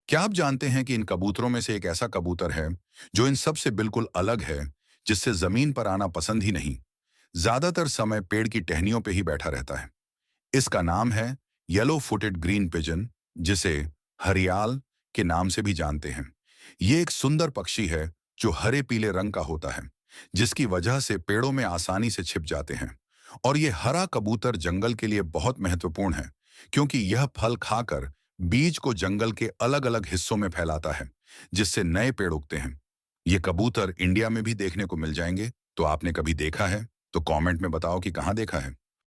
क्या आप जानते हैं कि इन कबूतरों में से एक ऐसा कबूतर है जो इन सब से बिल्कुल अलग है, जिससे जमीन पर आना पसंद ही नहीं, ज्यादातर समय पेड़ की टहनियों पे ही बैठा रहता है। इसका नाम है येलो फुटेड ग्रीन पिजन, जिसे हरियाल के नाम से भी जानते हैं। ये एक सुंदर पक्षी है जो हरे पीले रंग का होता है, जिसकी वजह से पेड़ों में आसानी से छिप जाते हैं। और ये हरा कबूतर जंगल के लिए बहुत महत्वपूर्ण है, क्योंकि यह फल खाकर बीज को जंगल के अलग अलग हिस्सों में फैलाता है, जिससे नए पेड़ उगते हैं। ये कबूतर इंडिया में भी देखने को मिल जाएंगे। तो आपने कभी देखा है? तो कमेंट में बताओ कि कहाँ देखा है।